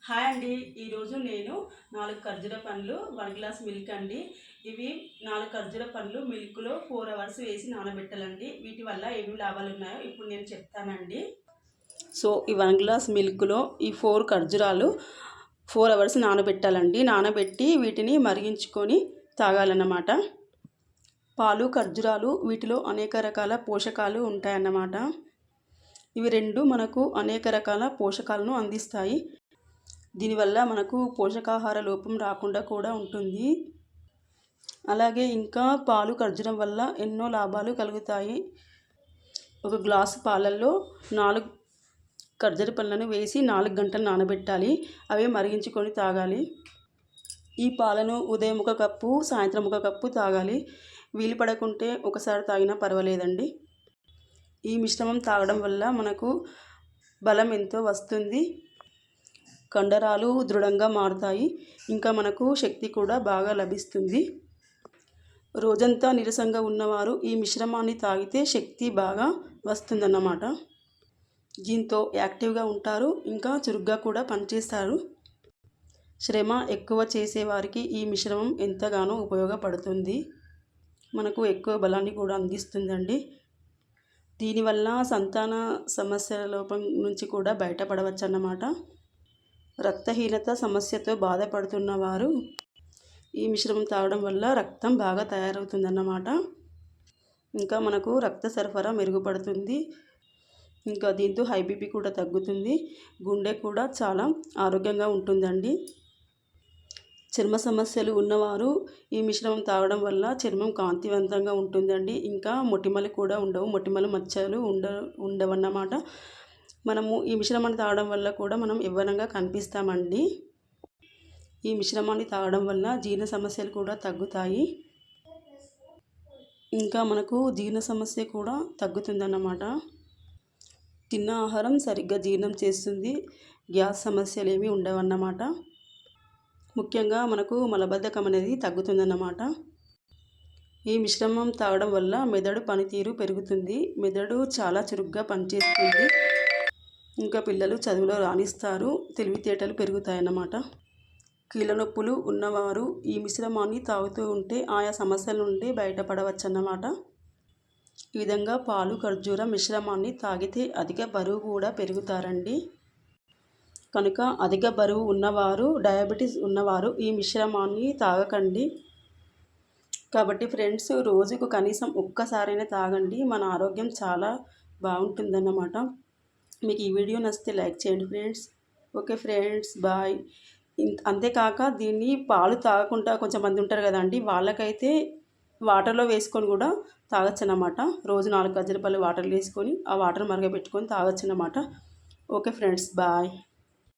Hi అండి. ఈరోజు నేను 4 ఖర్జూర పండ్లు 1 గ్లాస్ మిల్క్ అండి. ఇవి 4 ఖర్జూర పండ్లు మిల్క్లో 4 అవర్స్ వేసి నానబెట్టాలండి. వీటి వల్ల ఏమి లాభాలు ఉన్నాయో ఇప్పుడు నేను చెప్తానండి. సో ఈ 1 గ్లాస్ మిల్క్లో ఈ 4 ఖర్జూరాలు 4 అవర్స్ నానబెట్టాలండి. నానబెట్టి వీటిని మరిగించుకొని తాగాలన్నమాట. పాలు ఖర్జూరాలు వీటిలో అనేక రకాల పోషకాలు ఉంటాయన్నమాట. ఇవి రెండు మనకు అనేక రకాల పోషకాలను అందిస్తాయి. దీనివల్ల మనకు పోషకాహార లోపం రాకుండా కూడా ఉంటుంది. అలాగే ఇంకా పాలు ఖర్జూరం వల్ల ఎన్నో లాభాలు కలుగుతాయి. ఒక గ్లాసు పాలల్లో 4 ఖర్జూర పండ్లను వేసి 4 గంటలు నానబెట్టాలి. అవి మరిగించుకొని తాగాలి. ఈ పాలను ఉదయం ఒక కప్పు, సాయంత్రం ఒక కప్పు తాగాలి. వీలు పడకుంటే ఒకసారి తాగినా పర్వాలేదండి. ఈ మిశ్రమం తాగడం వల్ల మనకు బలం ఎంతో వస్తుంది. కండరాలు దృఢంగా మారుతాయి. ఇంకా మనకు శక్తి కూడా బాగా లభిస్తుంది. రోజంతా నీరసంగా ఉన్నవారు ఈ మిశ్రమాన్ని తాగితే శక్తి బాగా వస్తుందన్నమాట. దీంతో యాక్టివ్గా ఉంటారు. ఇంకా చురుగ్గా కూడా పనిచేస్తారు. శ్రమ ఎక్కువ చేసేవారికి ఈ మిశ్రమం ఎంతగానో ఉపయోగపడుతుంది. మనకు ఎక్కువ బలాన్ని కూడా అందిస్తుందండి. దీనివల్ల సంతాన సమస్యల లోపం నుంచి కూడా బయటపడవచ్చు అన్నమాట. రక్తహీనత సమస్యతో బాధపడుతున్న వారు ఈ మిశ్రమం తాగడం వల్ల రక్తం బాగా తయారవుతుందన్నమాట. ఇంకా మనకు రక్త సరఫరా మెరుగుపడుతుంది. ఇంకా దీంతో హై బీపీ కూడా తగ్గుతుంది. గుండె కూడా చాలా ఆరోగ్యంగా ఉంటుందండి. చర్మ సమస్యలు ఉన్నవారు ఈ మిశ్రమం తాగడం వల్ల చర్మం కాంతివంతంగా ఉంటుందండి. ఇంకా మొటిమలు కూడా ఉండవు. మొటిమలు మచ్చలు ఉండవన్నమాట. మనము ఈ మిశ్రమాన్ని తాగడం వల్ల కూడా మనం యవ్వనంగా కనిపిస్తామండి. ఈ మిశ్రమాన్ని తాగడం వల్ల జీర్ణ సమస్యలు కూడా తగ్గుతాయి. ఇంకా మనకు జీర్ణ సమస్య కూడా తగ్గుతుందన్నమాట. తిన్న ఆహారం సరిగ్గా జీర్ణం చేస్తుంది. గ్యాస్ సమస్యలు ఏమీ ఉండవన్నమాట. ముఖ్యంగా మనకు మలబద్ధకం అనేది తగ్గుతుందన్నమాట. ఈ మిశ్రమం తాగడం వల్ల మెదడు పనితీరు పెరుగుతుంది. మెదడు చాలా చురుగ్గా పనిచేస్తుంది. ఇంకా పిల్లలు చదువులో రాణిస్తారు. తెలివితేటలు పెరుగుతాయన్నమాట. కీళ్ళ నొప్పులు ఉన్నవారు ఈ మిశ్రమాన్ని తాగుతూ ఉంటే ఆయా సమస్యల నుండి బయటపడవచ్చు అన్నమాట. ఈ విధంగా పాలు ఖర్జూర మిశ్రమాన్ని తాగితే అధిక బరువు కూడా పెరుగుతారండి. కనుక అధిక బరువు ఉన్నవారు, డయాబెటీస్ ఉన్నవారు ఈ మిశ్రమాన్ని తాగకండి. కాబట్టి ఫ్రెండ్స్, రోజుకు కనీసం ఒక్కసారైనా తాగండి. మన ఆరోగ్యం చాలా బాగుంటుందన్నమాట. మీకు ఈ వీడియో నచ్చితే లైక్ చేయండి ఫ్రెండ్స్. Okay friends, bye. అంతేకాక దీన్ని పాలు తాగకుండా కొంచెం మంది ఉంటారు కదండి, వాళ్ళకైతే వాటర్లో వేసుకొని కూడా తాగొచ్చు అన్నమాట. రోజు 4 ఖర్జూర పళ్ళు వాటర్లో వేసుకొని ఆ వాటర్ మరగబెట్టుకొని తాగొచ్చు అన్నమాట. Okay friends, bye.